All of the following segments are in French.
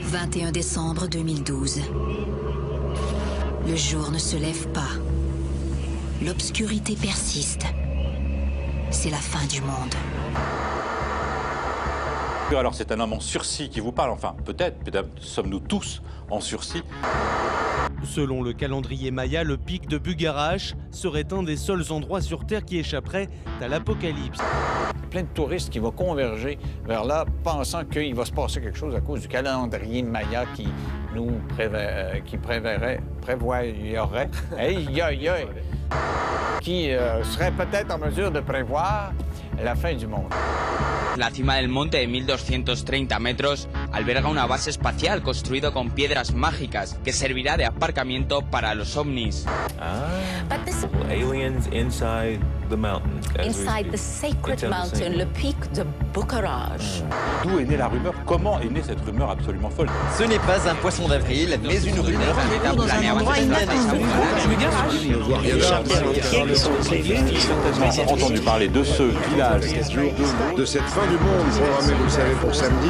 21 décembre 2012. Le jour ne se lève pas. L'obscurité persiste. C'est la fin du monde. Alors c'est un homme en sursis qui vous parle, enfin peut-être sommes-nous tous en sursis. Selon le calendrier maya, le pic de Bugarache serait un des seuls endroits sur Terre qui échapperait à l'apocalypse. Plein de touristes qui vont converger vers là, pensant qu'il va se passer quelque chose à cause du calendrier maya qui nous prévoirait, qui serait peut-être en mesure de prévoir la fin du monde. La cima del monte de 1230 metros alberga una base espacial construido con piedras mágicas que servirá de aparcamiento para los ovnis. But this Aliens inside the mountain. inside the sacred mountain, le pic de Bukarache. D'où est née la rumeur? Comment est née cette rumeur absolument folle? Ce n'est pas un poisson d'avril, mais une rumeur. Dans un endroit inattendu. On a entendu parler de ce village, de cette fin du monde programmée, vous le savez, pour samedi.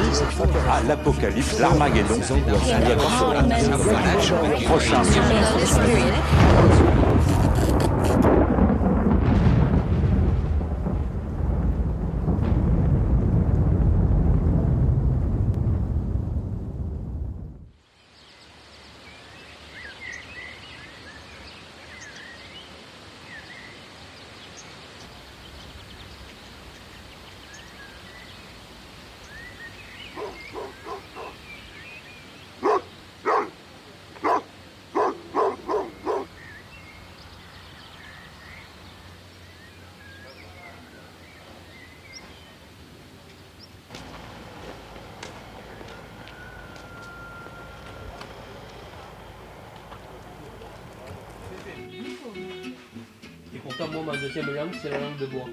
à l'apocalypse, l'Armageddon. Prochain. Et pourtant, moi, ma deuxième langue, c'est la langue de bois.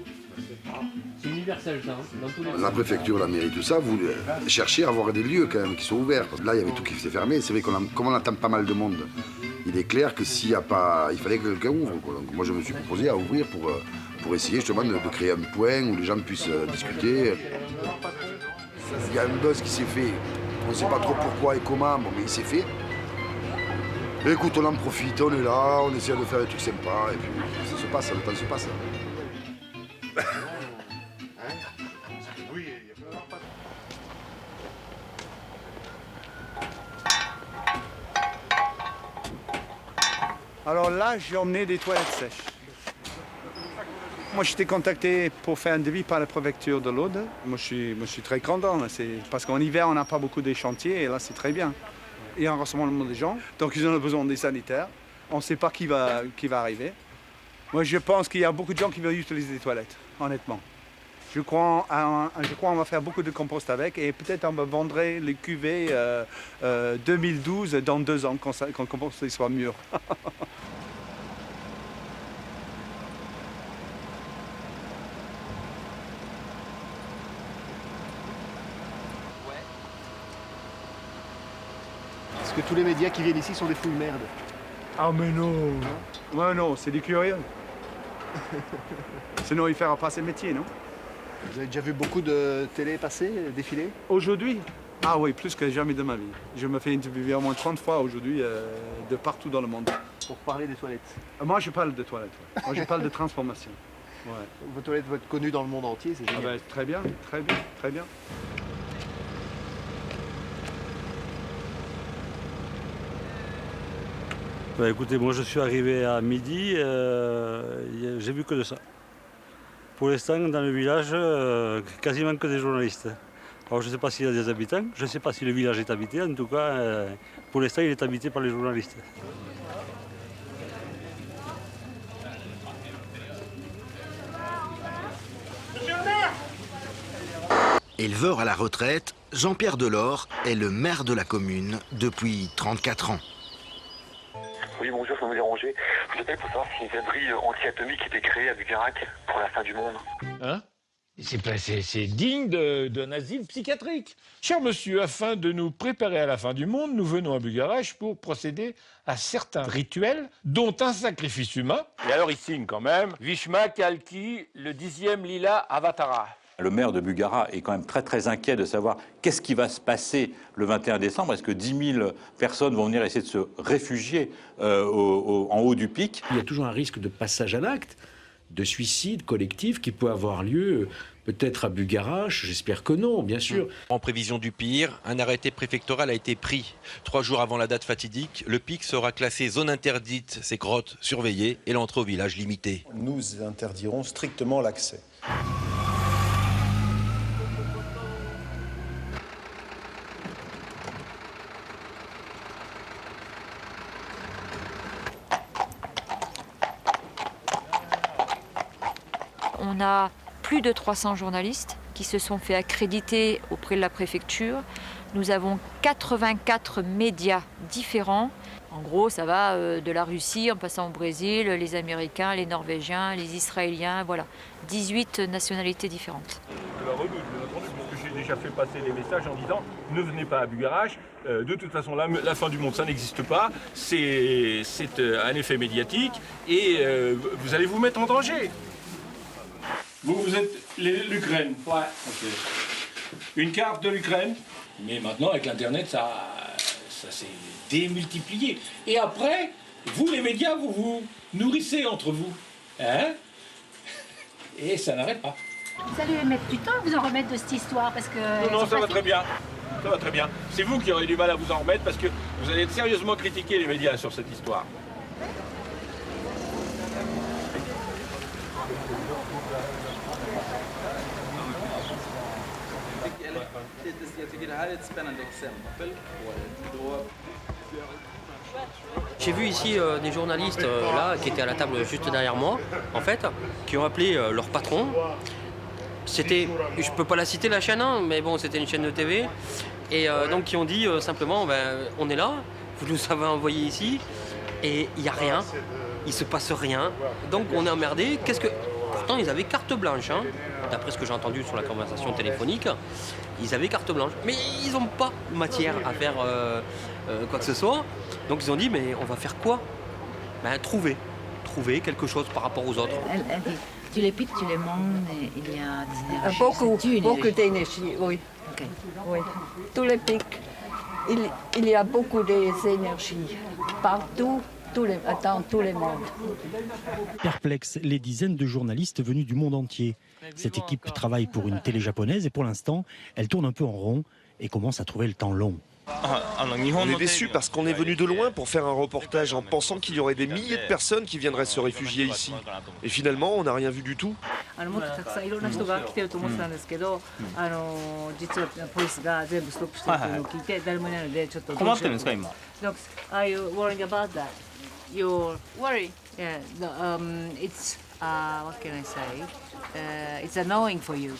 C'est universel, ça. Dans tous les... La préfecture, la mairie, tout ça, vous cherchez à avoir des lieux quand même qui sont ouverts. Là, il y avait tout qui s'est fermé. C'est vrai comme on attend pas mal de monde, il est clair que s'il n'y a pas... Il fallait que quelqu'un ouvre, quoi. Donc moi, je me suis proposé à ouvrir pour essayer justement de créer un point où les gens puissent discuter. Il y a un buzz qui s'est fait. On ne sait pas trop pourquoi et comment, bon, mais il s'est fait. Et écoute, on en profite, on est là, on essaie de faire des trucs sympas, et puis ça se passe, le temps se passe. Alors là, j'ai emmené des toilettes sèches. Moi, j'étais contacté pour faire un devis par la préfecture de l'Aude. Moi, je suis très content. Parce qu'en hiver, on n'a pas beaucoup de chantiers et là, c'est très bien. Il y a un rassemblement des gens, donc ils ont besoin des sanitaires. On ne sait pas qui va arriver. Moi, je pense qu'il y a beaucoup de gens qui veulent utiliser des toilettes, honnêtement. Je crois qu'on va faire beaucoup de compost avec et peut-être on va vendre les cuvées 2012 dans 2 ans quand le compost soit mûr. Parce que tous les médias qui viennent ici sont des fouilles merdes. Ah mais non. Ouais, non, c'est des curieux. Sinon, ils feront pas ce métier, non? Vous avez déjà vu beaucoup de télé passer, défiler? Aujourd'hui? Ah oui, plus que jamais de ma vie. Je me fais interviewer au moins 30 fois aujourd'hui de partout dans le monde. Pour parler des toilettes? Moi, je parle de toilettes. Ouais. Moi, je parle de transformation. Ouais. Vos toilettes vont être connues dans le monde entier, c'est génial. Ah ben, très bien, très bien, très bien. Bah écoutez, moi je suis arrivé à midi, j'ai vu que de ça. Pour l'instant, dans le village, quasiment que des journalistes. Alors je ne sais pas s'il y a des habitants, je ne sais pas si le village est habité, en tout cas, pour l'instant, il est habité par les journalistes. Éleveur à la retraite, Jean-Pierre Delors est le maire de la commune depuis 34 ans. Oui, bonjour, je peux vous déranger. Je vous appelle pour savoir si une abri anti-atomique était créé à Bugarache pour la fin du monde. Hein? C'est digne d'un asile psychiatrique. Cher monsieur, afin de nous préparer à la fin du monde, nous venons à Bugarache pour procéder à certains rituels, dont un sacrifice humain. Et alors il signe quand même Vishma Kalki, le 10e Lila Avatara. Le maire de Bukhara est quand même très inquiet de savoir qu'est-ce qui va se passer le 21 décembre. Est-ce que 10 000 personnes vont venir essayer de se réfugier en haut du pic? Il y a toujours un risque de passage à l'acte, de suicide collectif qui peut avoir lieu peut-être à Bugarache, j'espère que non, bien sûr. En prévision du pire, un arrêté préfectoral a été pris. 3 jours avant la date fatidique, le pic sera classé zone interdite, ses grottes surveillées et l'entrée au village limitée. Nous interdirons strictement l'accès. On a plus de 300 journalistes qui se sont fait accréditer auprès de la préfecture. Nous avons 84 médias différents. En gros, ça va de la Russie en passant au Brésil, les Américains, les Norvégiens, les Israéliens, voilà. 18 nationalités différentes. Je la redoute, bien entendu, parce que j'ai déjà fait passer les messages en disant ne venez pas à Bugarache, de toute façon la fin du monde ça n'existe pas, c'est un effet médiatique et vous allez vous mettre en danger. Vous êtes l'Ukraine. Ouais. Okay. Une carte de l'Ukraine. Mais maintenant, avec l'Internet, ça s'est démultiplié. Et après, vous, les médias, vous vous nourrissez entre vous. Hein? Et ça n'arrête pas. Vous allez mettre du temps à vous en remettre de cette histoire parce que... Non, ça va très bien. Ça va très bien. C'est vous qui aurez du mal à vous en remettre parce que vous allez sérieusement critiquer les médias sur cette histoire. J'ai vu ici des journalistes là qui étaient à la table juste derrière moi, en fait, qui ont appelé leur patron. C'était, je peux pas la citer la chaîne, hein, mais bon, c'était une chaîne de TV, et donc qui ont dit simplement, on est là, vous nous avez envoyé ici, et il y a rien, il se passe rien, donc on est emmerdé. Pourtant, ils avaient carte blanche, hein. D'après ce que j'ai entendu sur la conversation téléphonique, ils avaient carte blanche. Mais ils n'ont pas matière à faire quoi que ce soit. Donc ils ont dit, mais on va faire quoi? Trouver quelque chose par rapport aux autres. Tu les piques, tu les montes, et il y a des énergies. Beaucoup d'énergie, oui. Okay. Oui. Tous les pics, il y a beaucoup d'énergie partout. Dans tous les mondes. Perplexent les dizaines de journalistes venus du monde entier. Cette équipe travaille pour une télé japonaise et pour l'instant, elle tourne un peu en rond et commence à trouver le temps long. On est déçus parce qu'on est venu de loin pour faire un reportage en pensant qu'il y aurait des milliers de personnes qui viendraient se réfugier ici. Et finalement, on n'a rien vu du tout. You're worried? Yeah, it's, what can I say? It's annoying for you.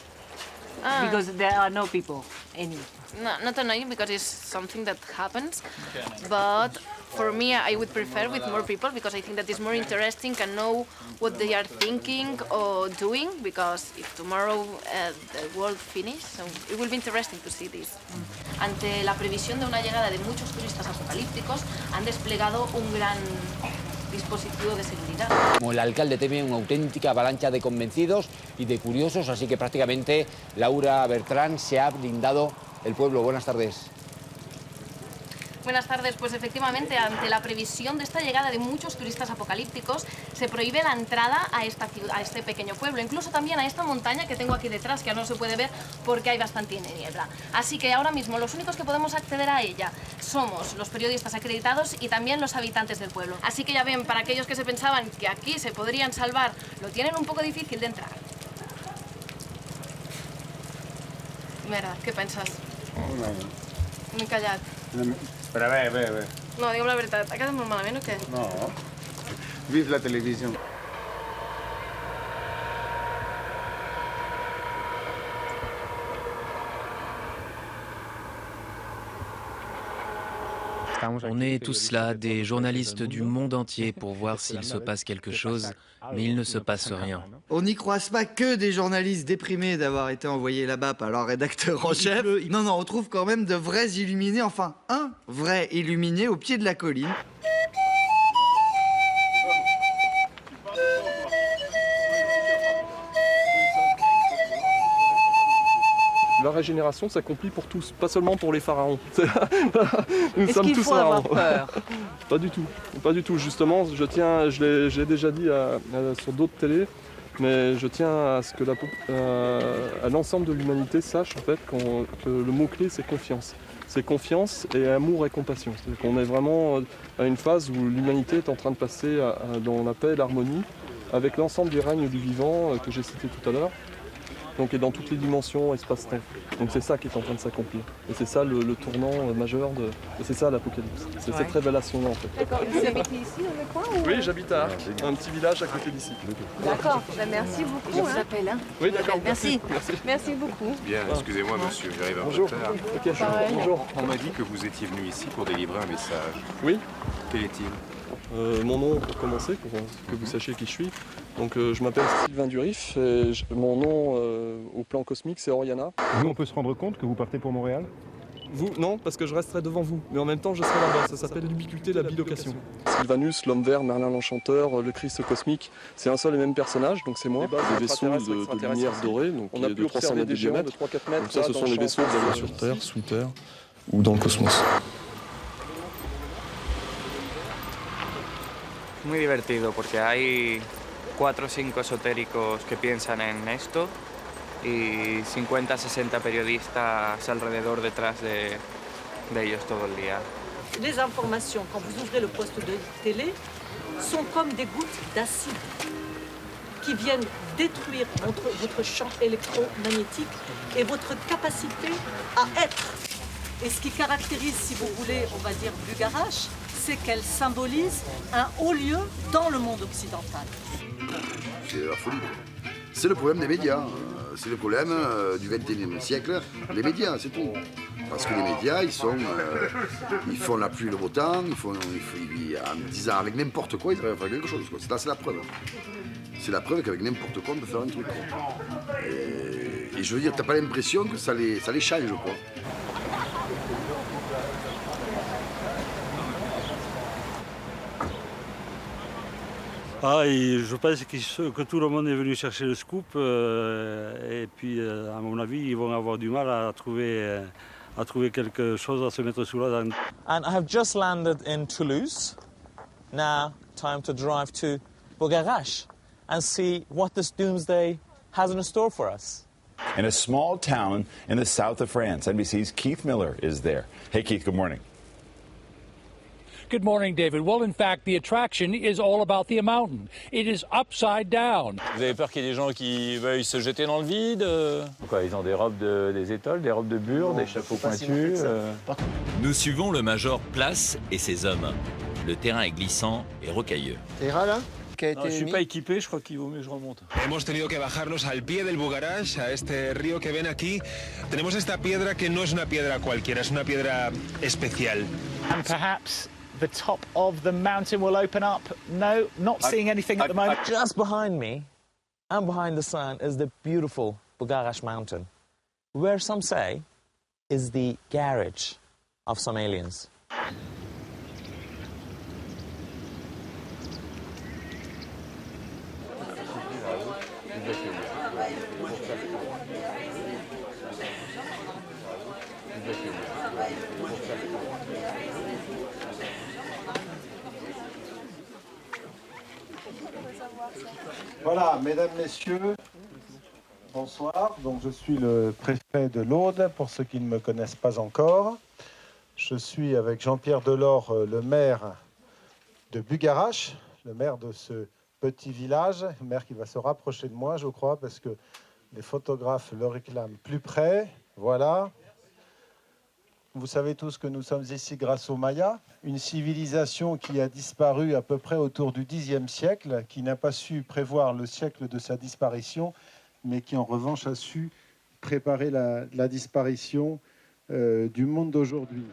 Because there are no people, any. No, not annoying because it's something that happens, but for me I would prefer with more people because I think that it's more interesting and know what they are thinking or doing, because if tomorrow the world finishes, so it will be interesting to see this. Ante la previsión de una llegada de muchos turistas apocalípticos, han desplegado un gran dispositivo de seguridad. Como el alcalde teme una auténtica avalancha de convencidos y de curiosos, así que prácticamente Laura Bertrán se ha blindado el pueblo. Buenas tardes. Buenas tardes. Pues efectivamente, ante la previsión de esta llegada de muchos turistas apocalípticos, se prohíbe la entrada a esta ciudad, a este pequeño pueblo, incluso también a esta montaña que tengo aquí detrás, que ahora no se puede ver porque hay bastante niebla. Así que ahora mismo los únicos que podemos acceder a ella somos los periodistas acreditados y también los habitantes del pueblo. Así que ya ven, para aquellos que se pensaban que aquí se podrían salvar, lo tienen un poco difícil de entrar. Mira, què penses? M'he callat. Però bé. No, digue'm la veritat, ha quedat molt malament o què? No. Vive la televisió. On est tous là, des journalistes du monde entier, pour voir s'il se passe quelque chose, mais il ne se passe rien. On n'y croise pas que des journalistes déprimés d'avoir été envoyés là-bas par leur rédacteur en chef. Non, on trouve quand même de vrais illuminés, enfin un vrai illuminé au pied de la colline. La régénération s'accomplit pour tous, pas seulement pour les pharaons. Nous Est-ce sommes qu'il tous faut pharaons. avoir peur? Pas du tout. Justement, je l'ai déjà dit sur d'autres télés, mais je tiens à ce que à l'ensemble de l'humanité sache en fait que le mot-clé c'est confiance. C'est confiance et amour et compassion. C'est-à-dire qu'on est vraiment à une phase où l'humanité est en train de passer dans la paix et l'harmonie avec l'ensemble des règnes du vivant que j'ai cité tout à l'heure. Donc, et dans toutes les dimensions, espace-temps. Donc c'est ça qui est en train de s'accomplir. Et c'est ça le tournant majeur, et c'est ça l'Apocalypse. C'est cette révélation-là en fait. D'accord. Vous habitez ici dans le coin ou... Oui, j'habite à Arques, un petit village à côté d'ici. D'accord, merci beaucoup. Je vous appelle, hein. Oui, d'accord. Merci. Merci beaucoup. Bien, excusez-moi monsieur, j'arrive un Bonjour. peu tard. Ok, bonjour. On m'a dit que vous étiez venu ici pour délivrer un message. Oui. Quel est-il? Mon nom pour commencer, pour que vous sachiez qui je suis. Donc je m'appelle Sylvain Durif et mon nom au plan cosmique c'est Oriana. Nous on peut se rendre compte que vous partez pour Montréal? Vous, non, parce que je resterai devant vous, mais en même temps je serai là-bas, ça s'appelle l'ubiquité, la bilocation. Sylvanus, l'homme vert, Merlin l'enchanteur, le Christ cosmique, c'est un seul et même personnage, donc c'est moi. Des vaisseaux de lumière dorée, donc on a de 300 mètres de diamètre. Donc ça ce sont les vaisseaux d'aller sur Terre, sous Terre ou dans le cosmos. Muy divertido porque hay 4 o 5 esotéricos que piensan en esto y 50-60 periodistas alrededor detrás de ellos todo el día. Les informations, quand vous ouvrez le poste de télé, sont comme des gouttes d'acide qui viennent détruire votre champ électromagnétique et votre capacité à être. Et ce qui caractérise, si vous voulez, on va dire Bugarache, c'est qu'elle symbolise un haut lieu dans le monde occidental. C'est la folie. C'est le problème des médias. C'est le problème du XXIe siècle. Les médias, c'est tout. Parce que les médias, ils font la pluie et le beau temps, en disant avec n'importe quoi, ils arrivent à faire quelque chose. C'est la preuve. C'est la preuve qu'avec n'importe quoi, on peut faire un truc. Et je veux dire, t'as pas l'impression que ça les change, quoi. Ah, et je pense que tout le monde est venu chercher le scoop et puis à mon avis ils vont avoir du mal à trouver quelque chose à se mettre sous la dent. And I have just landed in Toulouse. Now time to drive to Bugarache and see what this doomsday has in store for us. In a small town in the south of France, NBC's Keith Miller is there. Hey Keith, good morning. Good morning, David. Well, in fact, the attraction is all about the mountain. It is upside down. Vous avez peur qu'il y ait des gens qui veuillent se jeter dans le vide? Quoi, ils ont des robes des étoiles, des robes de bure, des chapeaux pointus. Nous suivons le major Place et ses hommes. Le terrain est glissant et rocailleux. Ça ira là? Non, je suis pas équipé, je crois qu'il vaut mieux que je remonte. Hemos tenido que bajarnos al pie del Bugarache, a este río que ven aquí. Tenemos esta piedra que no es una piedra cualquiera, es una piedra especial. And perhaps the top of the mountain will open up. No, not seeing anything at the moment. Just behind me and behind the sun is the beautiful Bugarache mountain, where some say is the garage of some aliens. Voilà, mesdames, messieurs, bonsoir. Donc, je suis le préfet de l'Aude, pour ceux qui ne me connaissent pas encore. Je suis avec Jean-Pierre Delors, le maire de Bugarache, le maire de ce petit village, le maire qui va se rapprocher de moi, je crois, parce que les photographes le réclament plus près. Voilà. Vous savez tous que nous sommes ici grâce aux Mayas, une civilisation qui a disparu à peu près autour du Xe siècle, qui n'a pas su prévoir le siècle de sa disparition, mais qui en revanche a su préparer la disparition du monde d'aujourd'hui.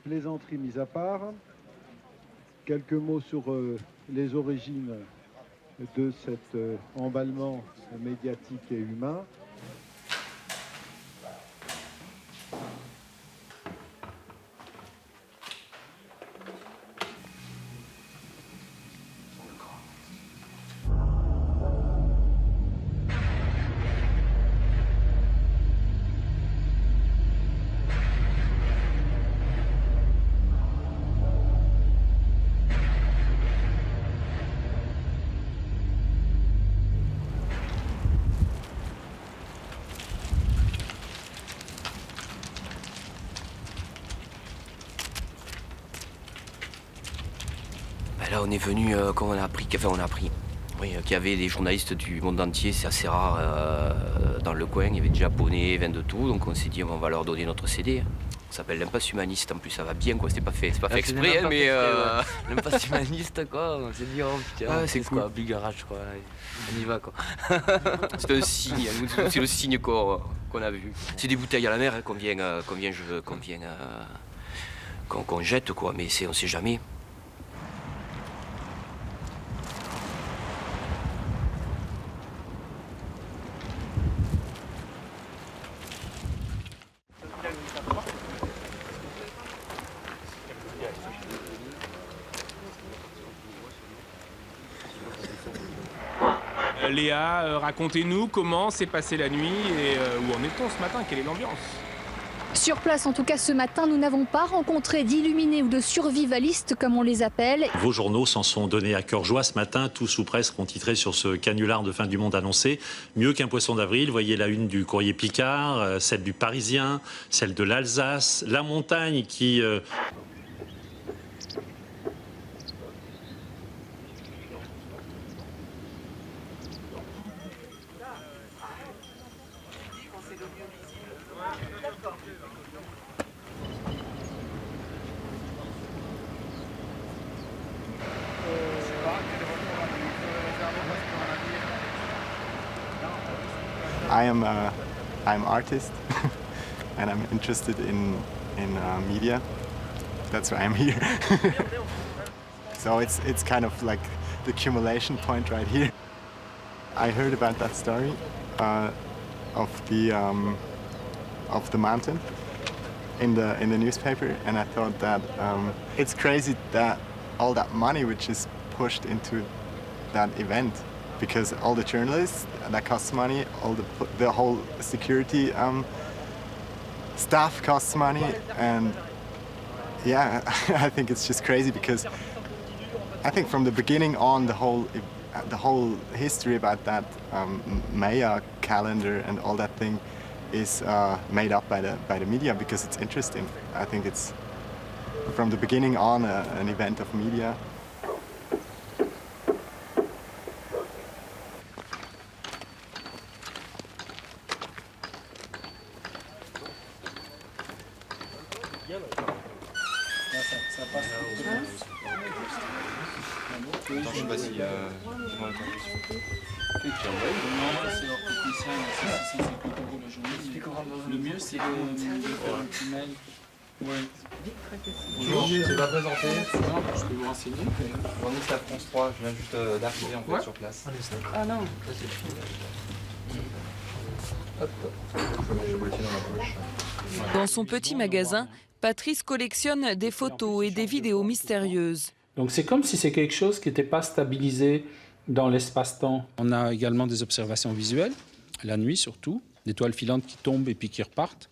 Plaisanterie mise à part, quelques mots sur les origines de cet emballement médiatique et humain. Là, on est venu, quand on a appris, qu'il y avait des journalistes du monde entier, c'est assez rare dans le coin. Il y avait des Japonais, il y avait de tout, donc on s'est dit on va leur donner notre CD. Ça s'appelle L'Impasse Humaniste, en plus ça va bien quoi, c'est pas fait exprès, mais L'Impasse Humaniste quoi, on s'est dit oh putain, c'est cool. Quoi, Bugarach quoi, on y va quoi. C'est un signe, c'est le signe qu'on a vu. C'est des bouteilles à la mer hein, qu'on jette quoi, mais on sait jamais. Léa, racontez-nous comment s'est passée la nuit et où en est-on ce matin? Quelle est l'ambiance? Sur place, en tout cas ce matin, nous n'avons pas rencontré d'illuminés ou de survivalistes, comme on les appelle. Vos journaux s'en sont donnés à cœur joie ce matin. Tous ou presque ont titré sur ce canular de fin du monde annoncé. Mieux qu'un poisson d'avril, voyez la une du Courrier Picard, celle du Parisien, celle de l'Alsace, la montagne qui... I'm artist and I'm interested in media. That's why I'm here. So it's kind of like the accumulation point right here. I heard about that story of the mountain in the newspaper, and I thought that it's crazy that all that money which is pushed into that event, because all the journalists, that costs money, all the whole security staff costs money, and yeah, I think it's just crazy because I think from the beginning on the whole history about that Maya calendar and all that thing is made up by the media because it's interesting. I think it's from the beginning on an event of media. Attends, je sais pas si... Le mieux, c'est de faire un petit mail. Ouais. Bonjour, je ne sais pas présenter. Non, je peux vous renseigner. Journaliste à France 3, je viens juste d'arriver en fait sur place. Ah non. Hop, je mets le boîtier dans ma poche. Dans son petit magasin, Patrice collectionne des photos et des vidéos mystérieuses. Donc c'est comme si c'est quelque chose qui n'était pas stabilisé dans l'espace-temps. On a également des observations visuelles, la nuit surtout, d'étoiles filantes qui tombent et puis qui repartent.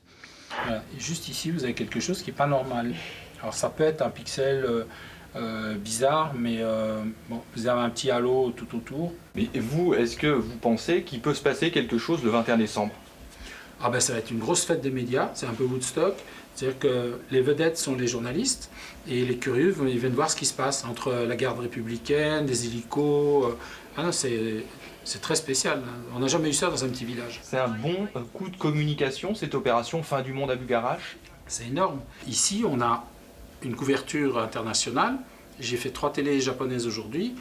Voilà. Et juste ici, vous avez quelque chose qui n'est pas normal. Alors ça peut être un pixel bizarre, mais bon, vous avez un petit halo tout autour. Mais vous, est-ce que vous pensez qu'il peut se passer quelque chose le 21 décembre? Ah ben ça va être une grosse fête des médias, c'est un peu Woodstock. C'est-à-dire que les vedettes sont les journalistes et les curieux ils viennent voir ce qui se passe entre la garde républicaine, des hélicos. Ah non, c'est très spécial. On n'a jamais eu ça dans un petit village. C'est un bon coup de communication, cette opération Fin du monde à Bugarach. C'est énorme. Ici, on a une couverture internationale. J'ai fait 3 télés japonaises aujourd'hui.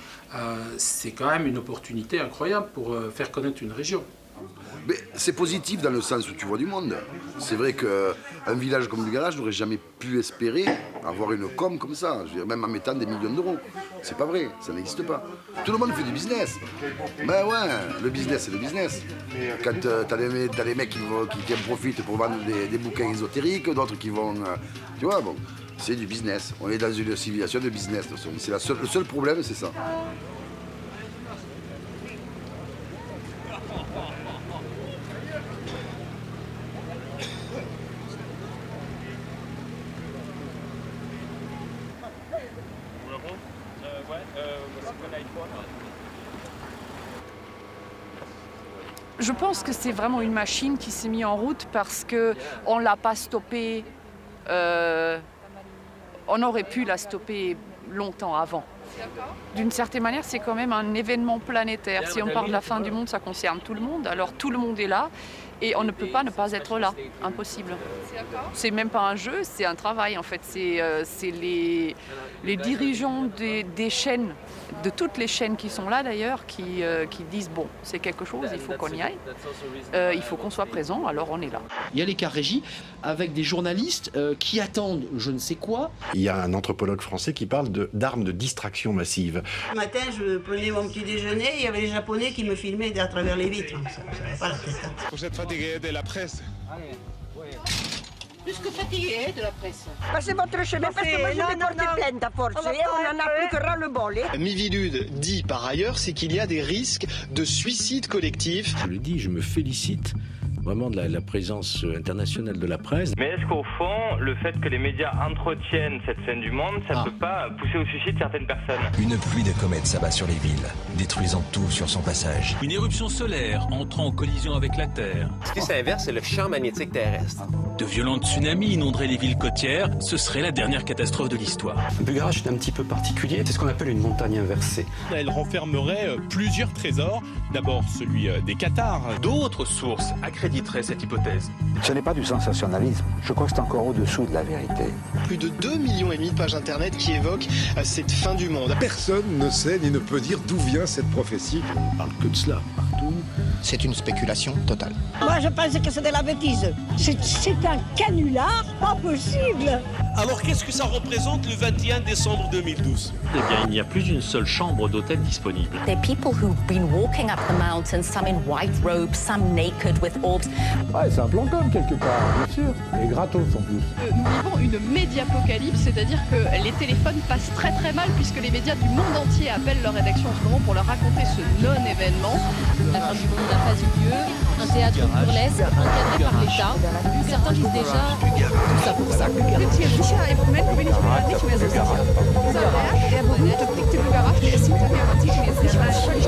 C'est quand même une opportunité incroyable pour faire connaître une région. Mais c'est positif dans le sens où tu vois du monde. C'est vrai qu'un village comme Bugarach n'aurait jamais pu espérer avoir une com comme ça, je veux dire, même en mettant des millions d'euros. C'est pas vrai, ça n'existe pas. Tout le monde fait du business. Ben ouais, le business c'est le business. Quand t'as des mecs qui en profitent pour vendre des bouquins ésotériques, d'autres qui vont... tu vois, bon, c'est du business. On est dans une civilisation de business. Le seul problème, c'est ça. Je pense que c'est vraiment une machine qui s'est mise en route parce qu'on ne l'a pas stoppée. On aurait pu la stopper longtemps avant. D'une certaine manière, c'est quand même un événement planétaire. Si on parle de la fin du monde, ça concerne tout le monde. Alors tout le monde est là et on ne peut pas ne pas être là. Impossible. C'est même pas un jeu, c'est un travail en fait. C'est les dirigeants des chaînes, de toutes les chaînes qui sont là d'ailleurs, qui disent bon, c'est quelque chose, il faut qu'on y aille, il faut qu'on soit présent, alors on est là. Il y a les cars régis avec des journalistes qui attendent je ne sais quoi. Il y a un anthropologue français qui parle d'armes de distraction massive. Ce matin, je prenais mon petit déjeuner, il y avait les Japonais qui me filmaient à travers les vitres. Ça n'avait pas la tête. Vous êtes fatigué de la presse? Plus que fatigué de la presse. Passez votre chemin parce que moi je vais porter plainte à force et on en a plus que ras le bol. Miviludes dit par ailleurs, c'est qu'il y a des risques de suicide collectif. Je le dis, je me félicite vraiment de la présence internationale de la presse. Mais est-ce qu'au fond, le fait que les médias entretiennent cette fin du monde, ça ne peut pas pousser au suicide certaines personnes? Une pluie de comètes s'abat sur les villes, détruisant tout sur son passage. Une éruption solaire entrant en collision avec la Terre. Ce qui s'inverse, c'est le champ magnétique terrestre. De violents tsunamis inonderaient les villes côtières. Ce serait la dernière catastrophe de l'histoire. Bugarach est un petit peu particulier. C'est ce qu'on appelle une montagne inversée. Elle renfermerait plusieurs trésors. D'abord celui des Qatars. D'autres sources accréditeraient cette hypothèse. Ce n'est pas du sensationnalisme. Je crois que c'est encore au-dessous de la vérité. Plus de 2,5 millions de pages internet qui évoquent cette fin du monde. Personne ne sait ni ne peut dire d'où vient cette prophétie. On ne parle que de cela partout. C'est une spéculation totale. Moi je pense que c'est de la bêtise. C'est un canular pas possible. Alors qu'est-ce que ça représente le 21 décembre 2012? Eh bien, il n'y a plus d'une seule chambre d'hôtel disponible. There are people who've been walking up the mountain, some in white robes, some naked with orbs. Ouais, c'est un plan com quelque part, bien sûr. Et gratos en plus. Nous vivons une médiapocalypse, c'est-à-dire que les téléphones passent très très mal puisque les médias du monde entier appellent leur rédaction en ce moment pour leur raconter ce non-événement. La fin du monde n'a pas eu lieu, un théâtre burlesque encadré par l'État. Certains disent déjà tout ça pour ça. Sicherheitsmoment bin ich mir nicht mehr so sicher. Unser Werk, der berühmte Blick der Bugarach, der ist hinter mir, man sieht ihn jetzt nicht, weil ich